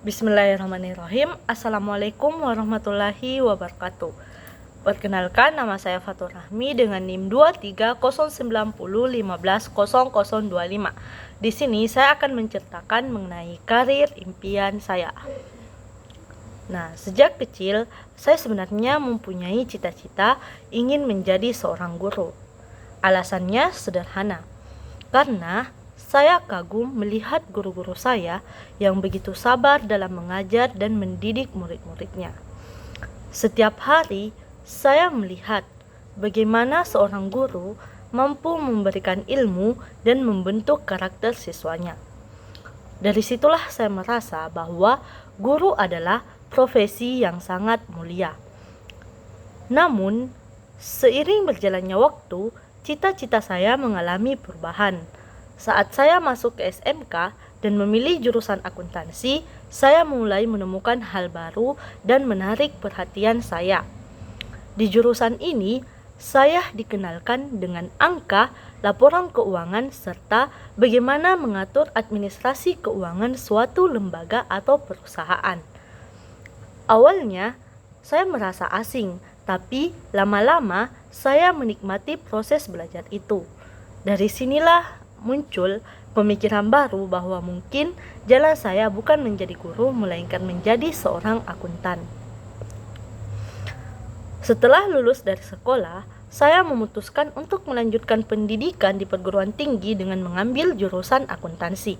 Bismillahirrahmanirrahim. Assalamualaikum warahmatullahi wabarakatuh. Perkenalkan, nama saya Fatur Rahmi dengan NIM 230901500025. Di sini saya akan menceritakan mengenai karir impian saya. Nah, sejak kecil saya sebenarnya mempunyai cita-cita ingin menjadi seorang guru. Alasannya sederhana, karena saya kagum melihat guru-guru saya yang begitu sabar dalam mengajar dan mendidik murid-muridnya. Setiap hari, saya melihat bagaimana seorang guru mampu memberikan ilmu dan membentuk karakter siswanya. Dari situlah saya merasa bahwa guru adalah profesi yang sangat mulia. Namun, seiring berjalannya waktu, cita-cita saya mengalami perubahan. Saat saya masuk ke SMK dan memilih jurusan akuntansi, saya mulai menemukan hal baru dan menarik perhatian saya. Di jurusan ini, saya dikenalkan dengan angka, laporan keuangan, serta bagaimana mengatur administrasi keuangan suatu lembaga atau perusahaan. Awalnya, saya merasa asing, tapi lama-lama saya menikmati proses belajar itu. Dari sinilah muncul pemikiran baru bahwa mungkin jalan saya bukan menjadi guru, melainkan menjadi seorang akuntan. Setelah lulus dari sekolah, saya memutuskan untuk melanjutkan pendidikan di perguruan tinggi dengan mengambil jurusan akuntansi.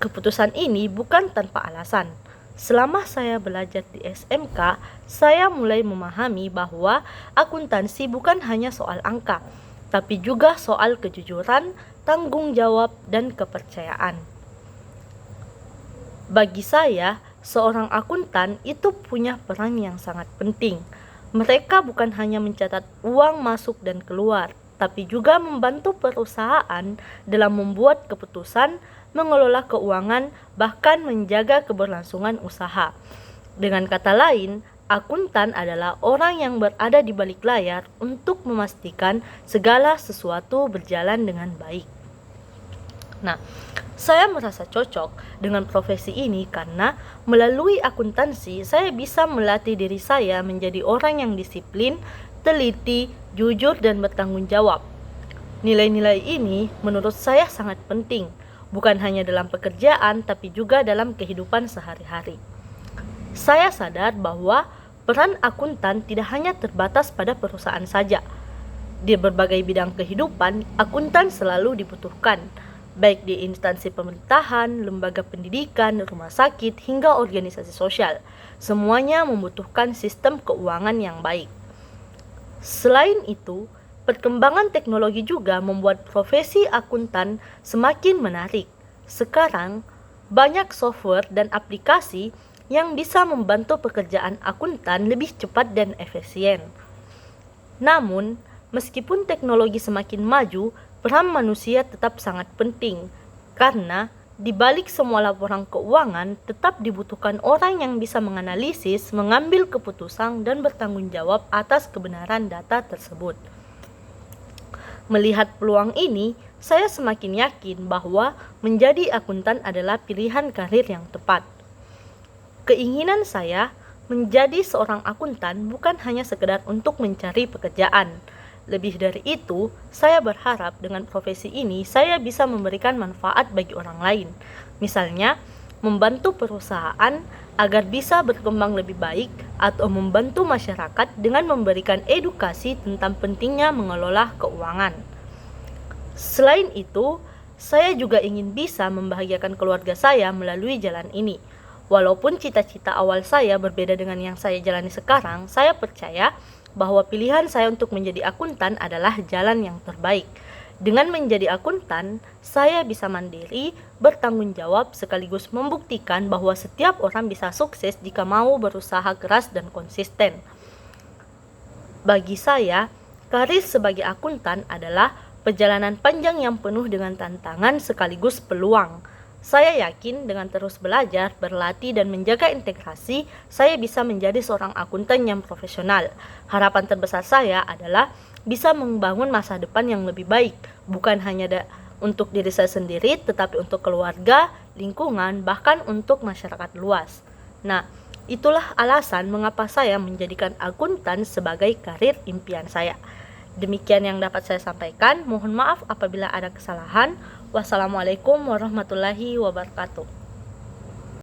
Keputusan ini bukan tanpa alasan. Selama saya belajar di SMK, saya mulai memahami bahwa akuntansi bukan hanya soal angka, tapi juga soal kejujuran, tanggung jawab, dan kepercayaan. Bagi saya, seorang akuntan itu punya peran yang sangat penting. Mereka bukan hanya mencatat uang masuk dan keluar, tapi juga membantu perusahaan dalam membuat keputusan, mengelola keuangan, bahkan menjaga keberlangsungan usaha. Dengan kata lain, akuntan adalah orang yang berada di balik layar untuk memastikan segala sesuatu berjalan dengan baik. Nah, saya merasa cocok dengan profesi ini karena melalui akuntansi saya bisa melatih diri saya menjadi orang yang disiplin, teliti, jujur, dan bertanggung jawab. Nilai-nilai ini menurut saya sangat penting, bukan hanya dalam pekerjaan tapi juga dalam kehidupan sehari-hari. Saya sadar bahwa peran akuntan tidak hanya terbatas pada perusahaan saja. Di berbagai bidang kehidupan, akuntan selalu dibutuhkan, baik di instansi pemerintahan, lembaga pendidikan, rumah sakit, hingga organisasi sosial. Semuanya membutuhkan sistem keuangan yang baik. Selain itu, perkembangan teknologi juga membuat profesi akuntan semakin menarik. Sekarang, banyak software dan aplikasi yang bisa membantu pekerjaan akuntan lebih cepat dan efisien. Namun, meskipun teknologi semakin maju, peran manusia tetap sangat penting, karena di balik semua laporan keuangan tetap dibutuhkan orang yang bisa menganalisis, mengambil keputusan, dan bertanggung jawab atas kebenaran data tersebut. Melihat peluang ini, saya semakin yakin bahwa menjadi akuntan adalah pilihan karir yang tepat. Keinginan saya menjadi seorang akuntan bukan hanya sekedar untuk mencari pekerjaan. Lebih dari itu, saya berharap dengan profesi ini saya bisa memberikan manfaat bagi orang lain. Misalnya, membantu perusahaan agar bisa berkembang lebih baik atau membantu masyarakat dengan memberikan edukasi tentang pentingnya mengelola keuangan. Selain itu, saya juga ingin bisa membahagiakan keluarga saya melalui jalan ini. Walaupun cita-cita awal saya berbeda dengan yang saya jalani sekarang, saya percaya bahwa pilihan saya untuk menjadi akuntan adalah jalan yang terbaik. Dengan menjadi akuntan, saya bisa mandiri, bertanggung jawab, sekaligus membuktikan bahwa setiap orang bisa sukses jika mau berusaha keras dan konsisten. Bagi saya, karir sebagai akuntan adalah perjalanan panjang yang penuh dengan tantangan sekaligus peluang. Saya yakin dengan terus belajar, berlatih, dan menjaga integrasi, saya bisa menjadi seorang akuntan yang profesional. Harapan terbesar saya adalah bisa membangun masa depan yang lebih baik, bukan hanya untuk diri saya sendiri, tetapi untuk keluarga, lingkungan, bahkan untuk masyarakat luas. Nah, itulah alasan mengapa saya menjadikan akuntan sebagai karir impian saya. Demikian yang dapat saya sampaikan. Mohon maaf apabila ada kesalahan. Wassalamualaikum warahmatullahi wabarakatuh.